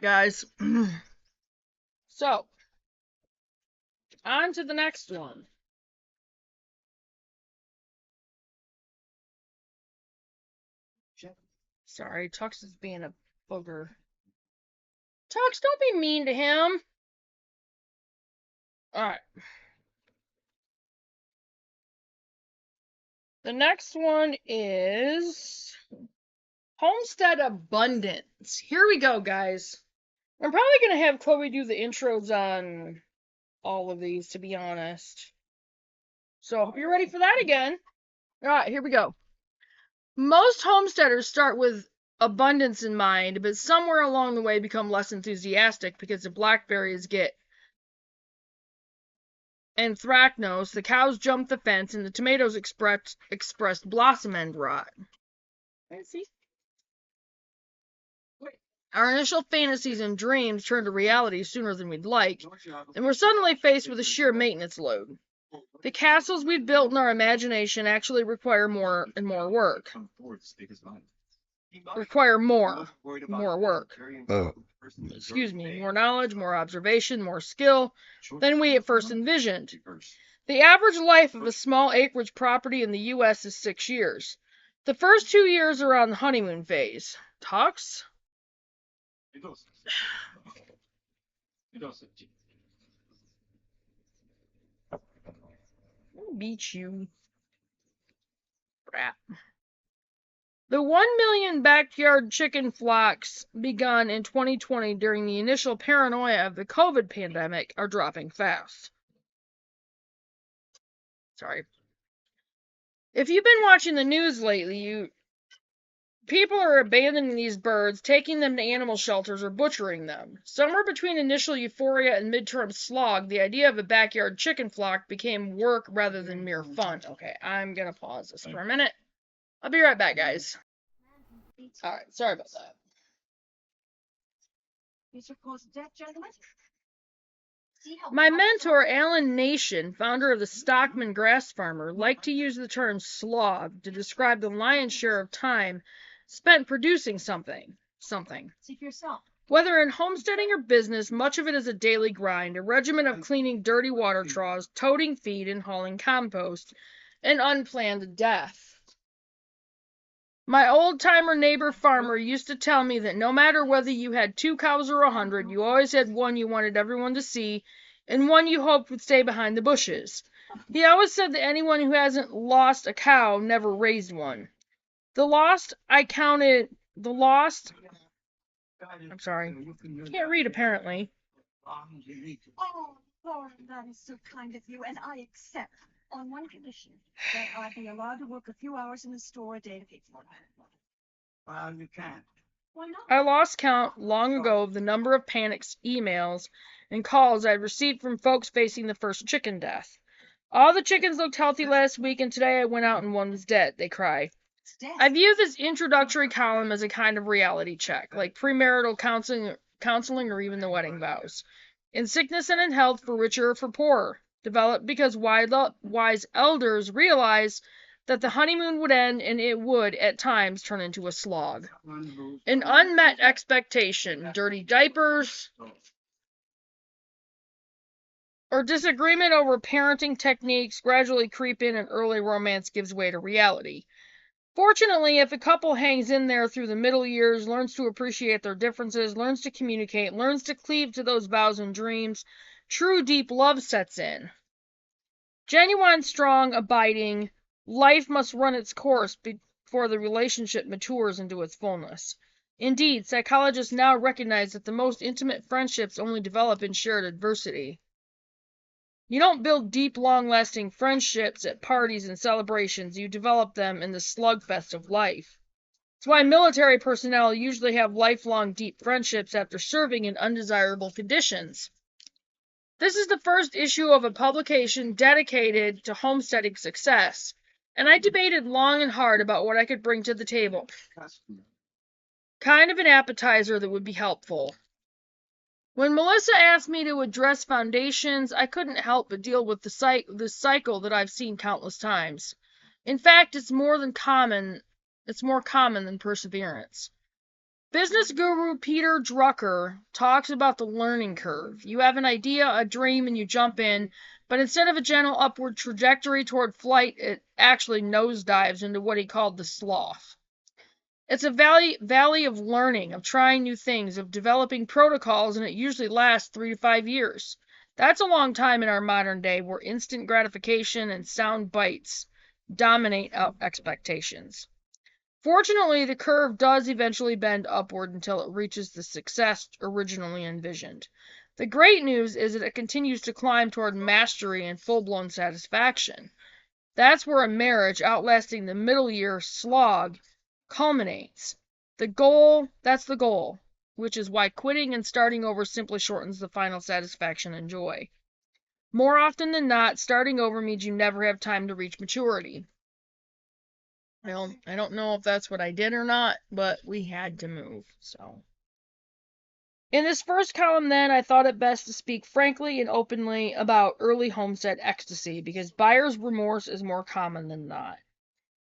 back, guys. So, on to the next one. Sorry, Tux is being a booger. Tux, don't be mean to him. Alright. The next one is Homestead Abundance. Here we go, guys. I'm probably going to have Chloe do the intros on all of these, to be honest. So, hope you're ready for that again. Alright, here we go. Most homesteaders start with abundance in mind, but somewhere along the way become less enthusiastic because the blackberries get anthracnose, the cows jump the fence, and the tomatoes expressed blossom end rot. See? Our initial fantasies and dreams turn to reality sooner than we'd like, and we're suddenly faced with a sheer maintenance load. The castles we've built in our imagination actually require more and more work. More work. Excuse me, more knowledge, more observation, more skill than we at first envisioned. The average life of a small acreage property in the U.S. is 6 years. The first 2 years are on the honeymoon phase. Tux? I'll beat you. Crap. The 1 million backyard chicken flocks begun in 2020 during the initial paranoia of the COVID pandemic are dropping fast. Sorry. If you've been watching the news lately, people are abandoning these birds, taking them to animal shelters, or butchering them. Somewhere between initial euphoria and midterm slog, the idea of a backyard chicken flock became work rather than mere fun. Okay, I'm gonna pause this for a minute. I'll be right back, guys. Alright, sorry about that. My mentor, Alan Nation, founder of the Stockman Grass Farmer, liked to use the term slog to describe the lion's share of time spent producing something. See for yourself. Whether in homesteading or business, much of it is a daily grind, a regimen of cleaning dirty water troughs, toting feed, and hauling compost, an unplanned death. My old-timer neighbor farmer used to tell me that no matter whether you had 2 cows or 100, you always had one you wanted everyone to see, and one you hoped would stay behind the bushes. He always said that anyone who hasn't lost a cow never raised one. I'm sorry. Can't read, apparently. Oh, Lauren, that is so kind of you, and I accept. On one condition, that I be allowed to work a few hours in the store a day to pay for it. Well, you can't. Why not? I lost count long ago of the number of panics, emails, and calls I'd received from folks facing the first chicken death. All the chickens looked healthy last week, and today I went out and one was dead, they cry. I view this introductory column as a kind of reality check, like premarital counseling or even the wedding vows. In sickness and in health, for richer or for poorer. Developed because wise elders realized that the honeymoon would end and it would, at times, turn into a slog. An unmet expectation, dirty diapers, or disagreement over parenting techniques gradually creep in and early romance gives way to reality. Fortunately, if a couple hangs in there through the middle years, learns to appreciate their differences, learns to communicate, learns to cleave to those vows and dreams, true deep love sets in. Genuine, strong, abiding, life must run its course before the relationship matures into its fullness. Indeed, psychologists now recognize that the most intimate friendships only develop in shared adversity. You don't build deep, long-lasting friendships at parties and celebrations. You develop them in the slugfest of life. It's why military personnel usually have lifelong, deep friendships after serving in undesirable conditions. This is the first issue of a publication dedicated to homesteading success, and I debated long and hard about what I could bring to the table. Kind of an appetizer that would be helpful. When Melissa asked me to address foundations, I couldn't help but deal with the cycle that I've seen countless times. In fact, it's more common than perseverance. Business guru Peter Drucker talks about the learning curve. You have an idea, a dream, and you jump in, but instead of a gentle upward trajectory toward flight, it actually nosedives into what he called the slough. It's a valley of learning, of trying new things, of developing protocols, and it usually lasts 3 to 5 years. That's a long time in our modern day where instant gratification and sound bites dominate expectations. Fortunately, the curve does eventually bend upward until it reaches the success originally envisioned. The great news is that it continues to climb toward mastery and full-blown satisfaction. That's where a marriage outlasting the middle year slog culminates. That's the goal, which is why quitting and starting over simply shortens the final satisfaction and joy. More often than not, starting over means you never have time to reach maturity. Well, I don't know if that's what I did or not, but we had to move, so. In this first column, then, I thought it best to speak frankly and openly about early homestead ecstasy because buyer's remorse is more common than not.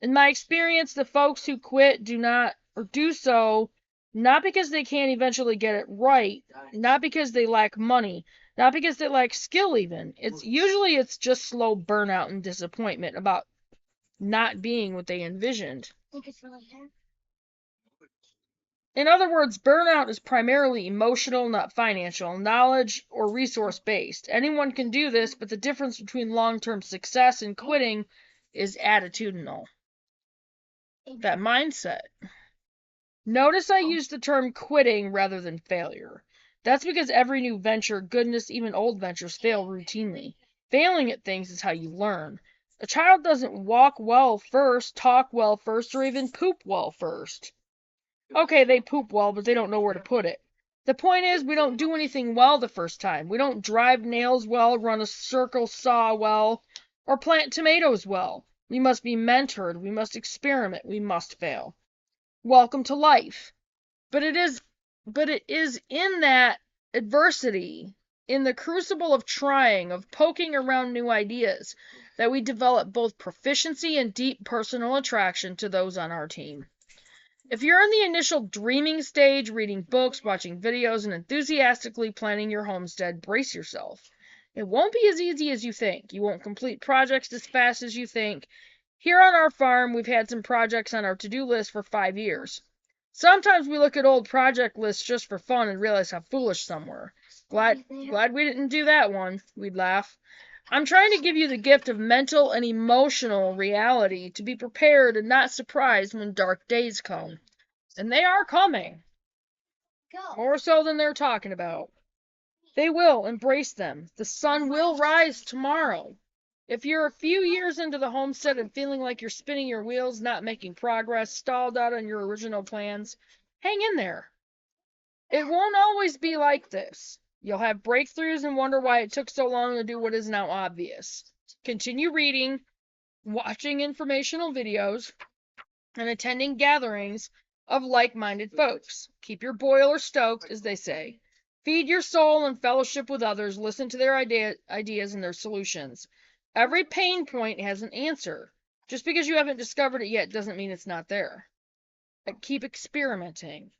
In my experience, the folks who quit do so not because they can't eventually get it right, not because they lack money, not because they lack skill even. It's just slow burnout and disappointment about not being what they envisioned. In other words, burnout is primarily emotional, not financial, knowledge, or resource based. Anyone can do this, but the difference between long term success and quitting is attitudinal. That mindset. Notice I use the term quitting rather than failure. That's because every new venture, goodness, even old ventures fail routinely. Failing at things is how you learn. A child doesn't walk well first, talk well first, or even poop well first. Okay, they poop well, but they don't know where to put it. The point is, we don't do anything well the first time. We don't drive nails well, run a circle saw well, or plant tomatoes well. We must be mentored. We must experiment. We must fail. Welcome to life. But it is in that adversity, in the crucible of trying, of poking around new ideas, that we develop both proficiency and deep personal attraction to those on our team. If you're in the initial dreaming stage, reading books, watching videos, and enthusiastically planning your homestead, brace yourself. It won't be as easy as you think. You won't complete projects as fast as you think. Here on our farm, we've had some projects on our to-do list for 5 years. Sometimes we look at old project lists just for fun and realize how foolish some were. Glad we didn't do that one, we'd laugh. I'm trying to give you the gift of mental and emotional reality to be prepared and not surprised when dark days come. And they are coming. More so than they're talking about. They will. Embrace them. The sun will rise tomorrow. If you're a few years into the homestead and feeling like you're spinning your wheels, not making progress, stalled out on your original plans, hang in there. It won't always be like this. You'll have breakthroughs and wonder why it took so long to do what is now obvious. Continue reading, watching informational videos, and attending gatherings of like-minded folks. Keep your boiler stoked, as they say. Feed your soul and fellowship with others. Listen to their ideas and their solutions. Every pain point has an answer. Just because you haven't discovered it yet doesn't mean it's not there. Keep experimenting.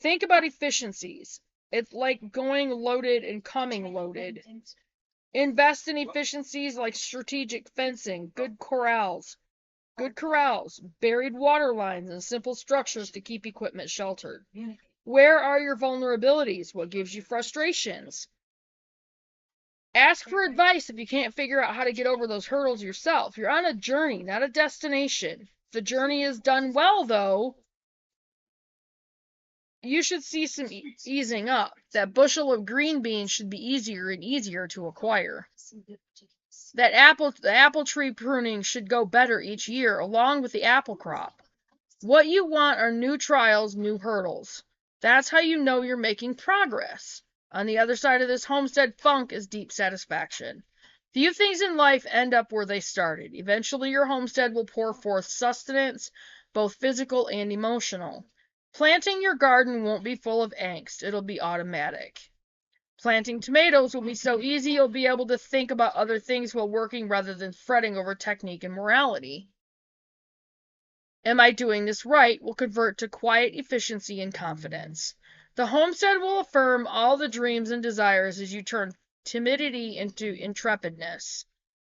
Think about efficiencies. It's like going loaded and coming loaded. Invest in efficiencies like strategic fencing, good corrals, buried water lines, and simple structures to keep equipment sheltered. Where are your vulnerabilities? What gives you frustrations? Ask for advice if you can't figure out how to get over those hurdles yourself. You're on a journey, not a destination. If the journey is done well, though, you should see some easing up. That bushel of green beans should be easier and easier to acquire. The apple tree pruning should go better each year, along with the apple crop. What you want are new trials, new hurdles. That's how you know you're making progress. On the other side of this homestead funk is deep satisfaction. Few things in life end up where they started. Eventually your homestead will pour forth sustenance, both physical and emotional. Planting your garden won't be full of angst. It'll be automatic. Planting tomatoes will be so easy you'll be able to think about other things while working rather than fretting over technique and morality. Am I doing this right will convert to quiet efficiency and confidence. The homestead will affirm all the dreams and desires as you turn timidity into intrepidness.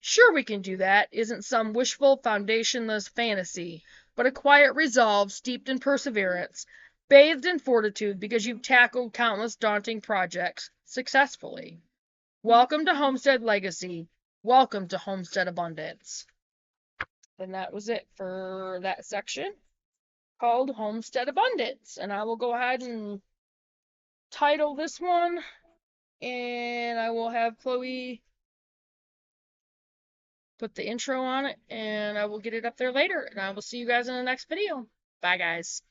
Sure, we can do that isn't some wishful, foundationless fantasy, but a quiet resolve steeped in perseverance, bathed in fortitude because you've tackled countless daunting projects successfully. Welcome to Homestead Legacy. Welcome to Homestead Abundance. And that was it for that section called Homestead Abundance. And I will go ahead and title this one, and I will have Chloe put the intro on it, and I will get it up there later. And I will see you guys in the next video. Bye, guys.